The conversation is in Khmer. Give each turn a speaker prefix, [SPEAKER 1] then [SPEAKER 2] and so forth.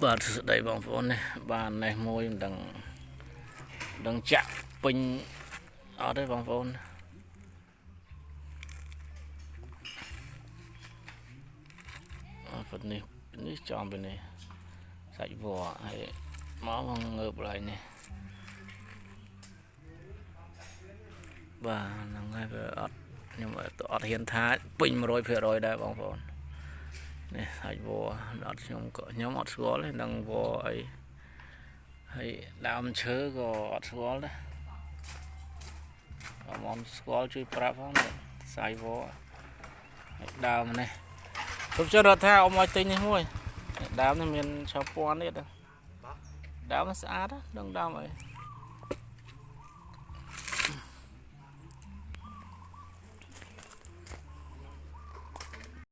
[SPEAKER 1] បាទសួស្តីបងប្អូននេះបាននេះមួយមិនដឹងចាក់ពេញអត់ទេបងប្អូននេះចំពីនេះសាច់វល្លិហើយមកងើបឡើងនេះបាទហ្នឹងហើយវាអត់ខ្ញុំអត់ហ៊ានថាពេញ 100% ដែរបងប្អូននេះសាច់វល្លិអត់ខ្ញុំអត់ស្គាល់ទេនឹងវល្លិអីហើយដើមឈើក៏អត់ស្គាល់ដែរអត់ស្គាល់ជួយប្រាប់ផងសាច់វល្លិហើយដើមនេះខ្ញុំចង់រត់ថាអមឲ្យទិញនេះមួយដើមនេះមានឆោពណ៌នេះដើមស្អាតដឹងដើមអី